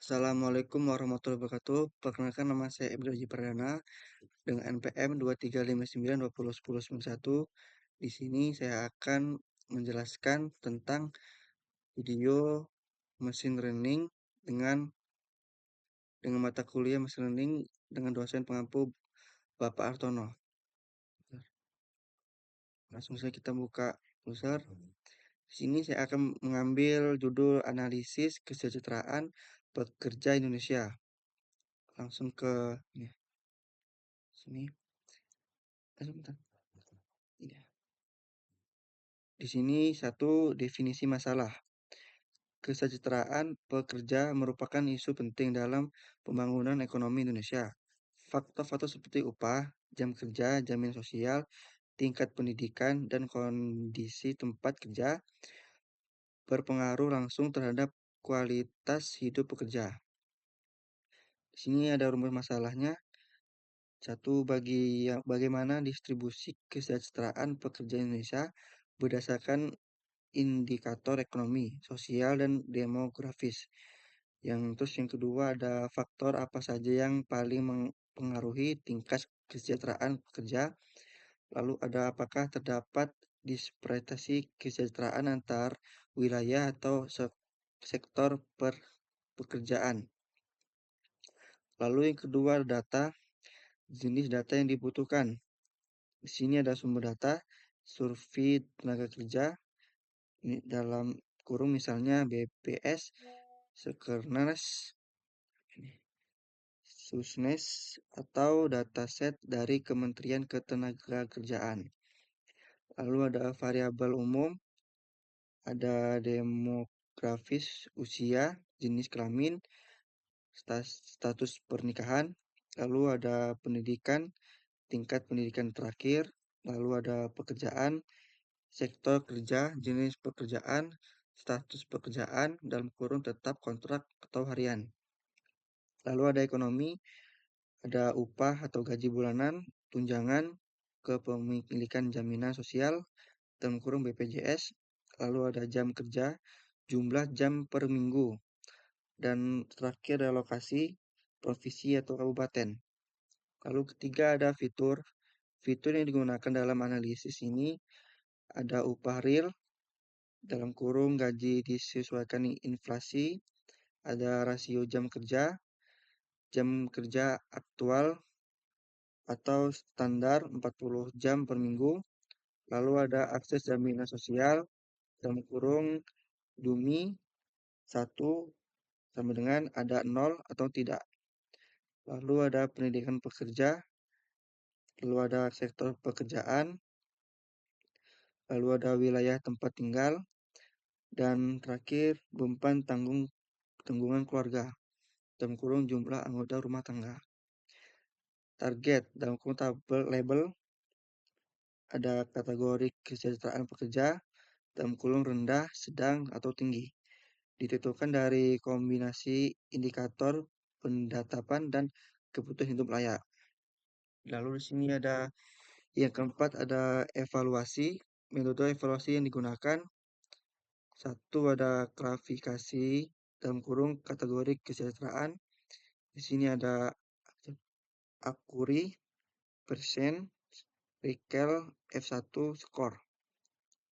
Assalamualaikum warahmatullahi wabarakatuh. Perkenalkan nama saya Ibnu Haji Perdana dengan NPM 2359201091. Di sini saya akan menjelaskan tentang video machine learning dengan mata kuliah machine learning dengan dosen pengampu Bapak Artono. Langsung saja kita buka browser. Di sini saya akan mengambil judul analisis kesejahteraan pekerja Indonesia. Langsung ke sini. Sebentar. Ini. Di sini satu definisi masalah. Kesejahteraan pekerja merupakan isu penting dalam pembangunan ekonomi Indonesia. Faktor-faktor seperti upah, jam kerja, jaminan sosial, tingkat pendidikan, dan kondisi tempat kerja berpengaruh langsung terhadap kualitas hidup pekerja. Di sini ada rumus masalahnya. Satu, bagaimana distribusi kesejahteraan pekerja Indonesia berdasarkan indikator ekonomi, sosial, dan demografis. Yang kedua ada faktor apa saja yang paling mempengaruhi tingkat kesejahteraan pekerja. Lalu ada apakah terdapat disparasi kesejahteraan antar wilayah atau sektor pekerjaan. Lalu yang kedua data, jenis data yang dibutuhkan. Di sini ada sumber data, survei tenaga kerja, ini dalam kurung misalnya BPS, Sekernas, Susnes, atau dataset dari Kementerian Ketenagakerjaan. Lalu ada variabel umum, ada demografis, usia, jenis kelamin, status pernikahan, lalu ada pendidikan, tingkat pendidikan terakhir, lalu ada pekerjaan, sektor kerja, jenis pekerjaan, status pekerjaan, dalam kurung tetap, kontrak, atau harian. Lalu ada ekonomi, ada upah atau gaji bulanan, tunjangan, kepemilikan jaminan sosial, dalam kurung BPJS, lalu ada jam kerja, jumlah jam per minggu, dan terakhir ada lokasi, provinsi atau kabupaten. Lalu ketiga ada fitur. Fitur yang digunakan dalam analisis ini ada upah real, dalam kurung gaji disesuaikan inflasi, ada rasio jam kerja aktual atau standar 40 jam per minggu, lalu ada akses jaminan sosial, dalam kurung DUMI 1 sama dengan ada 0 atau tidak. Lalu ada pendidikan pekerja, lalu ada sektor pekerjaan, lalu ada wilayah tempat tinggal, dan terakhir beban tanggungan keluarga, dalam kurung jumlah anggota rumah tangga. Target, dalam kurung tabel label, ada kategori kesejahteraan pekerja, dalam kurung rendah, sedang, atau tinggi. Ditentukan dari kombinasi indikator pendatapan dan kebutuhan hidup layak. Lalu di sini ada yang keempat ada evaluasi. Metode evaluasi yang digunakan. Satu ada klasifikasi dalam kurung kategori kesejahteraan. Di sini ada Akuri, persen, Rikel, F1, skor.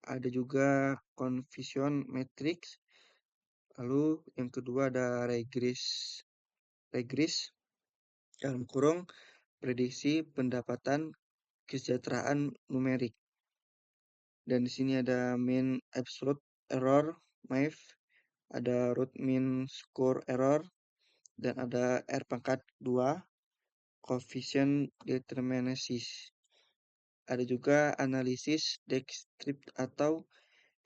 Ada juga confusion matrix. Lalu yang kedua ada regres dalam kurung prediksi pendapatan kesejahteraan numerik. Dan di sini ada mean absolute error, MAEF, ada root mean score error, dan ada R pangkat 2, coefficient determinasis. Ada juga analisis descriptive atau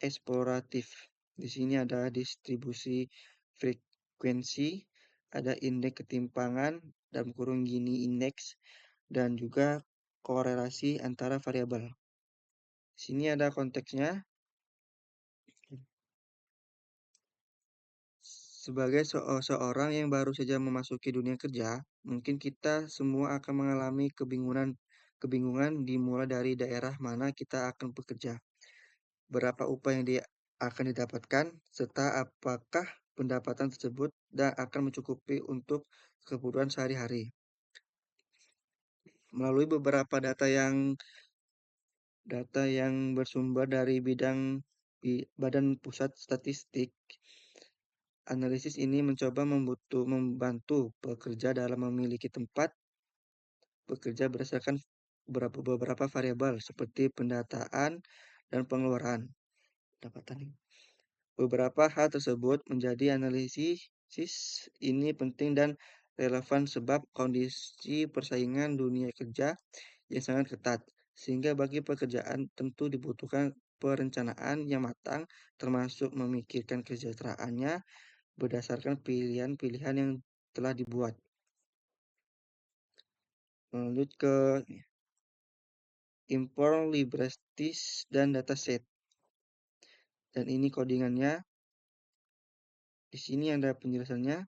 eksploratif. Di sini ada distribusi frekuensi, ada indeks ketimpangan, dalam kurung Gini index, dan juga korelasi antara variabel. Di sini ada konteksnya. Sebagai seorang yang baru saja memasuki dunia kerja, mungkin kita semua akan mengalami kebingungan dimulai dari daerah mana kita akan bekerja, berapa upah yang akan didapatkan, serta apakah pendapatan tersebut dan akan mencukupi untuk kebutuhan sehari-hari. Melalui beberapa data yang bersumber dari Badan Pusat Statistik, analisis ini mencoba membantu pekerja dalam memiliki tempat bekerja berdasarkan beberapa variabel seperti pendataan dan pengeluaran pendapatan. Beberapa hal tersebut menjadi analisis ini penting dan relevan sebab kondisi persaingan dunia kerja yang sangat ketat, sehingga bagi pekerjaan tentu dibutuhkan perencanaan yang matang, termasuk memikirkan kesejahteraannya berdasarkan pilihan-pilihan yang telah dibuat. Lanjut ke import librestis dan dataset. Dan ini codingannya. Di sini ada penjelasannya.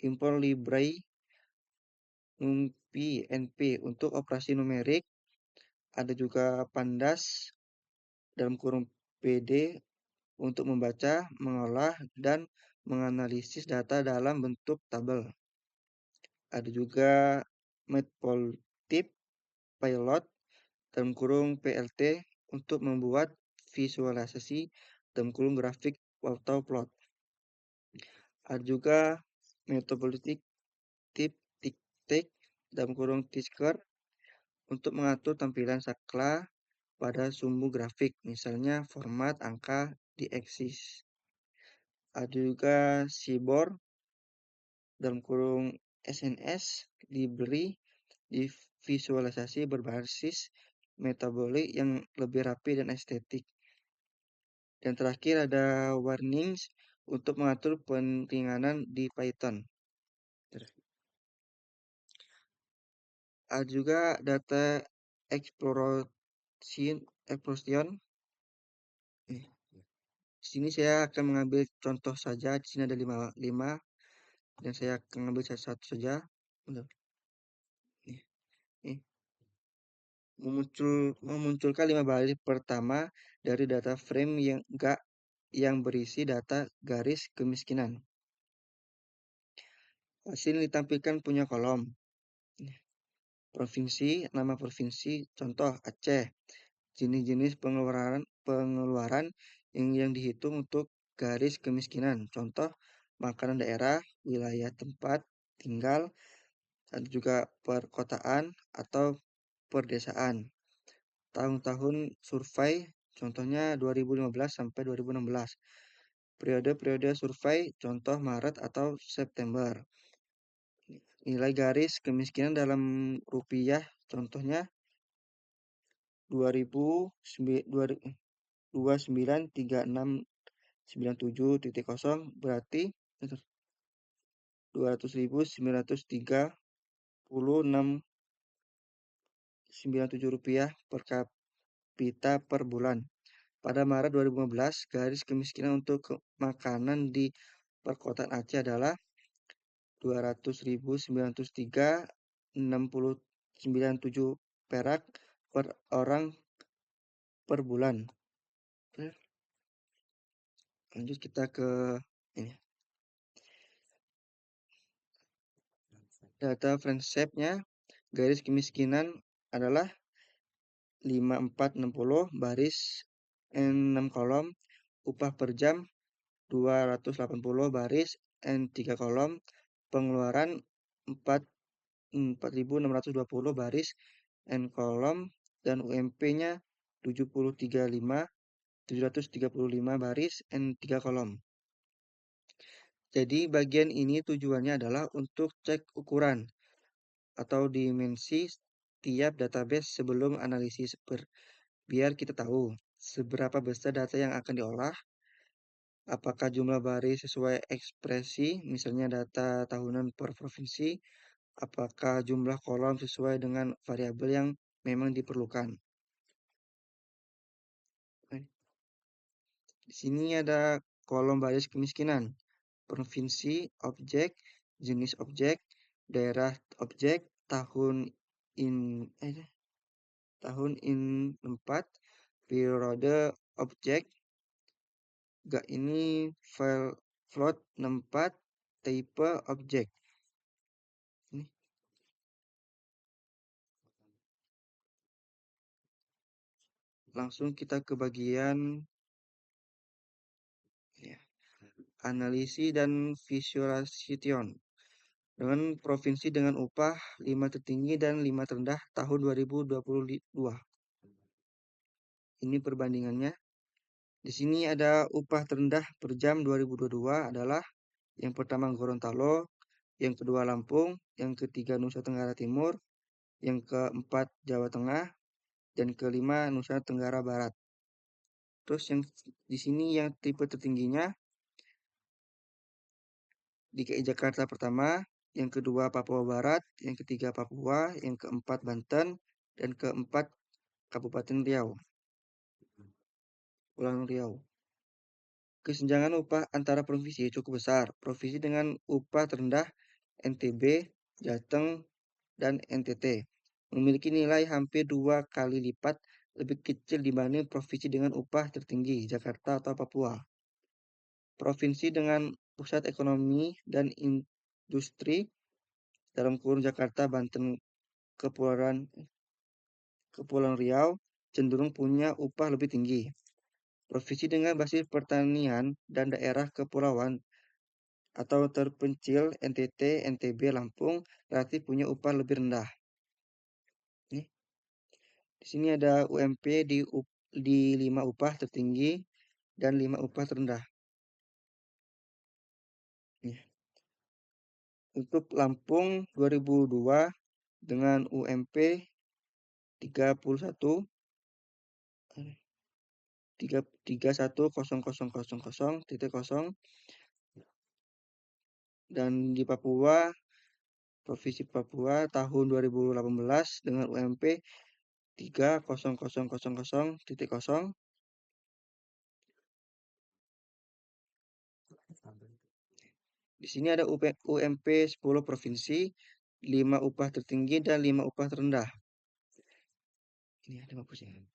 Import library NumPy NP untuk operasi numerik. Ada juga pandas dalam kurung PD untuk membaca, mengolah, dan menganalisis data dalam bentuk tabel. Ada juga Matplotlib Pilot dalam kurung PLT untuk membuat visualisasi dalam kurung grafik atau plot. Ada juga Metabolic Tip Tik dalam kurung Tisker untuk mengatur tampilan sakla pada sumbu grafik, misalnya format angka di eksis. Ada juga Seaborn dalam kurung SNS diberi di visualisasi berbasis metabolik yang lebih rapi dan estetik. Dan terakhir ada warnings untuk mengatur peneringanan di Python. Ada juga data exploration. Di sini saya akan mengambil contoh saja. Di sini ada 5 dan saya akan mengambil satu saja. Memunculkan 5 baris pertama dari data frame yang berisi data garis kemiskinan. Hasil ditampilkan punya kolom. Provinsi, nama provinsi, contoh Aceh. Jenis-jenis pengeluaran yang dihitung untuk garis kemiskinan. Contoh makanan daerah, wilayah tempat tinggal, ada juga perkotaan atau perdesaan. Tahun-tahun survei, contohnya 2015 sampai 2016. Periode-periode survei, contoh Maret atau September. Nilai garis kemiskinan dalam rupiah, contohnya 293697.0 berarti 200.936,97 rupiah per kapita per bulan. Pada Maret 2015, garis kemiskinan untuk makanan di perkotaan Aceh adalah 200.903,97 perak per orang per bulan. Lanjut kita ke ini. Data Friendship-nya, garis kemiskinan adalah 5460 baris 6 kolom, upah per jam 280 baris N3 kolom, pengeluaran 4.620 baris N kolom, dan UMP-nya 735 baris N3 kolom. Jadi bagian ini tujuannya adalah untuk cek ukuran atau dimensi tiap database sebelum analisis biar kita tahu seberapa besar data yang akan diolah, apakah jumlah baris sesuai ekspresi, misalnya data tahunan per provinsi, apakah jumlah kolom sesuai dengan variabel yang memang diperlukan. Di sini ada kolom baris kemiskinan, provinsi, objek, jenis objek, daerah objek, tahun in 4, periode objek. Ini float 64, tipe objek. Ini. Langsung kita ke bagian ya, analisis dan visualisation. Dengan provinsi dengan upah 5 tertinggi dan 5 terendah tahun 2022. Ini perbandingannya. Di sini ada upah terendah per jam 2022 adalah yang pertama Gorontalo, yang kedua Lampung, yang ketiga Nusa Tenggara Timur, yang keempat Jawa Tengah, dan kelima Nusa Tenggara Barat. Terus yang di sini yang tipe tertingginya DKI Jakarta pertama, yang kedua Papua Barat, yang ketiga Papua, yang keempat Banten, dan keempat Kabupaten Riau, Pulau Riau. Kesenjangan upah antara provinsi cukup besar. Provinsi dengan upah terendah NTB, Jateng, dan NTT memiliki nilai hampir 2 kali lipat lebih kecil dibanding provinsi dengan upah tertinggi, Jakarta atau Papua. Provinsi dengan pusat ekonomi dan industri dalam kurun Jakarta, Banten, Kepulauan Riau cenderung punya upah lebih tinggi. Provinsi dengan basis pertanian dan daerah kepulauan atau terpencil NTT, NTB, Lampung relatif punya upah lebih rendah. Nih, di sini ada UMP di 5 upah tertinggi dan 5 upah terendah. Nih. Untuk Lampung 2002 dengan UMP 31 3100000 dan di Papua Provinsi Papua tahun 2018 dengan UMP 3000000. Di sini ada UMP 10 provinsi, 5 upah tertinggi dan 5 upah terendah. Ini ada 5%.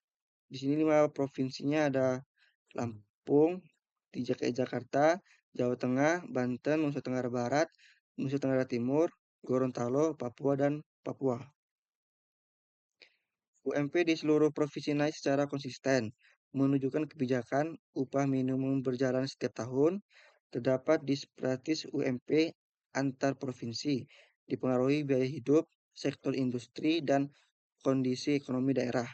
Di sini 5 provinsinya ada Lampung, DKI Jakarta, Jawa Tengah, Banten, Nusa Tenggara Barat, Nusa Tenggara Timur, Gorontalo, Papua, dan Papua. UMP di seluruh provinsi naik secara konsisten, menunjukkan kebijakan upah minimum berjalan setiap tahun. Terdapat disparitas UMP antar provinsi, dipengaruhi biaya hidup, sektor industri, dan kondisi ekonomi daerah.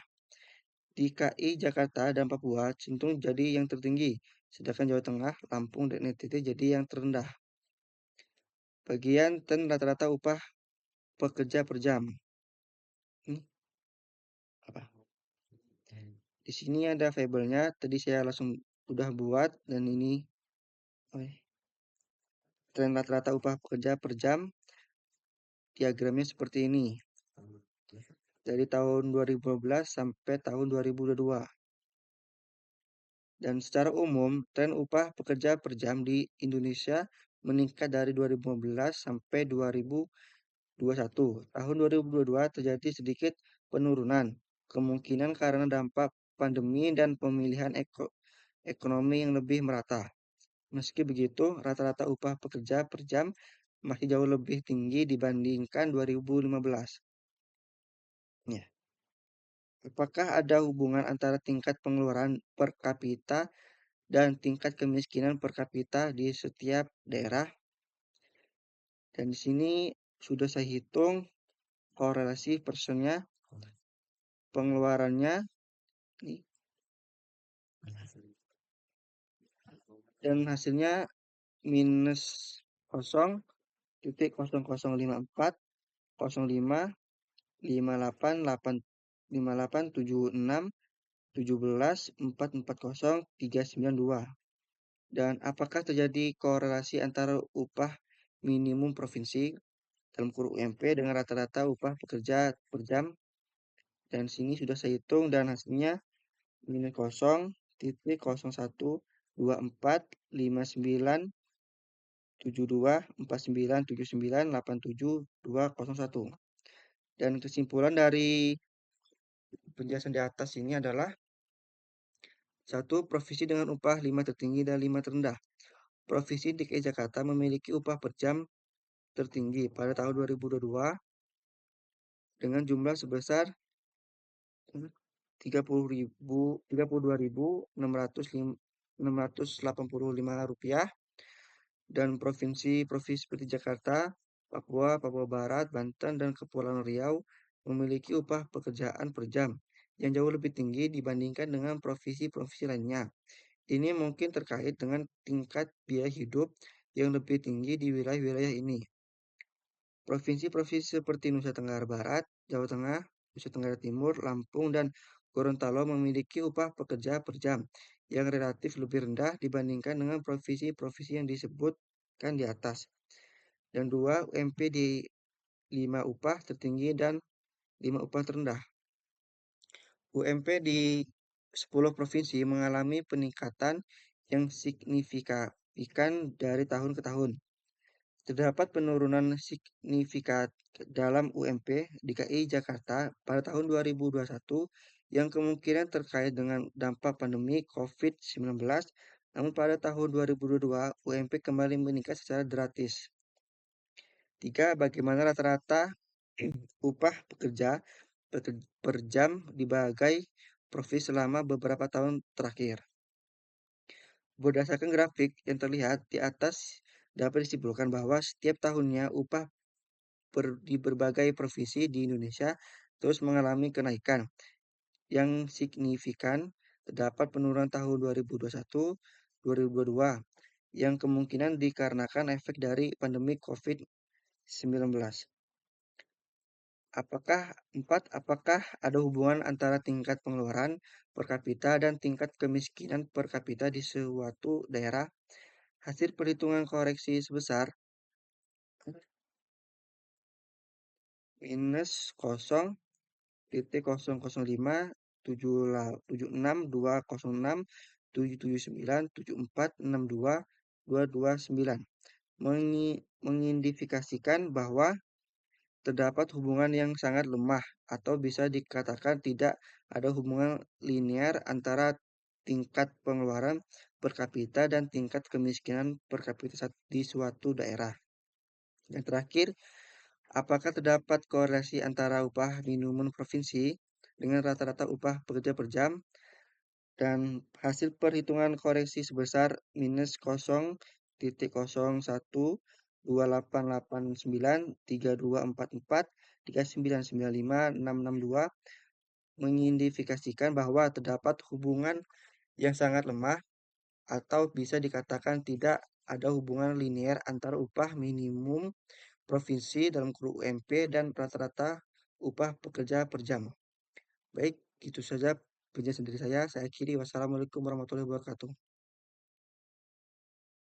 DKI Jakarta dan Papua cenderung jadi yang tertinggi, sedangkan Jawa Tengah, Lampung, dan NTT jadi yang terendah. Bagian rata-rata upah pekerja per jam. Ini apa? Di sini ada fabelnya. Tadi saya langsung udah buat dan ini tren rata-rata upah pekerja per jam. Diagramnya seperti ini. Dari tahun 2012 sampai tahun 2022. Dan secara umum, tren upah pekerja per jam di Indonesia meningkat dari 2015 sampai 2021. Tahun 2022 terjadi sedikit penurunan, kemungkinan karena dampak pandemi dan pemilihan ekonomi yang lebih merata. Meski begitu, rata-rata upah pekerja per jam masih jauh lebih tinggi dibandingkan 2015. Ya. Apakah ada hubungan antara tingkat pengeluaran per kapita dan tingkat kemiskinan per kapita di setiap daerah? Dan di sini sudah saya hitung korelasi persennya, pengeluarannya, dan hasilnya minus 0,005808587876171440 Dan apakah terjadi korelasi antara upah minimum provinsi dalam kurung UMP dengan rata-rata upah pekerja per jam? Dan sini sudah saya hitung dan hasilnya minus 0,01.54597249798721. Dan kesimpulan dari penjelasan di atas ini adalah satu provinsi dengan upah 5 tertinggi dan 5 terendah Provinsi DKI Jakarta memiliki upah per jam tertinggi pada tahun 2022 dengan jumlah sebesar 32.685 rupiah, dan provinsi-provinsi seperti Jakarta, Papua, Papua Barat, Banten, dan Kepulauan Riau memiliki upah pekerjaan per jam yang jauh lebih tinggi dibandingkan dengan provinsi-provinsi lainnya. Ini mungkin terkait dengan tingkat biaya hidup yang lebih tinggi di wilayah-wilayah ini. Provinsi-provinsi seperti Nusa Tenggara Barat, Jawa Tengah, Nusa Tenggara Timur, Lampung, dan Gorontalo memiliki upah pekerja per jam yang relatif lebih rendah dibandingkan dengan provinsi-provinsi yang disebutkan di atas. Dan dua, UMP di 5 upah tertinggi dan 5 upah terendah. UMP di 10 provinsi mengalami peningkatan yang signifikan dari tahun ke tahun. Terdapat penurunan signifikan dalam UMP DKI Jakarta pada tahun 2021 yang kemungkinan terkait dengan dampak pandemi COVID-19, namun pada tahun 2022 UMP kembali meningkat secara drastis. 3. Bagaimana rata-rata upah pekerja per jam di berbagai provinsi selama beberapa tahun terakhir? Berdasarkan grafik yang terlihat di atas, dapat disimpulkan bahwa setiap tahunnya upah di berbagai provinsi di Indonesia terus mengalami kenaikan yang signifikan. Terdapat penurunan tahun 2021-2022 yang kemungkinan dikarenakan efek dari pandemi COVID-19. Apakah ada hubungan antara tingkat pengeluaran per kapita dan tingkat kemiskinan per kapita di suatu daerah? Hasil perhitungan koreksi sebesar minus 0,0,76276206779747462229 mengindikasikan bahwa terdapat hubungan yang sangat lemah atau bisa dikatakan tidak ada hubungan linear antara tingkat pengeluaran per kapita dan tingkat kemiskinan per kapita di suatu daerah. Yang terakhir, apakah terdapat korelasi antara upah minimum provinsi dengan rata-rata upah pekerja per jam? Dan hasil perhitungan koreksi sebesar minus 0,0,12889324439956662 mengindikasikan bahwa terdapat hubungan yang sangat lemah atau bisa dikatakan tidak ada hubungan linear antara upah minimum provinsi dalam kurung UMP dan rata-rata upah pekerja per jam. Baik, itu saja penjelasan dari saya. Saya akhiri. Wassalamualaikum warahmatullahi wabarakatuh.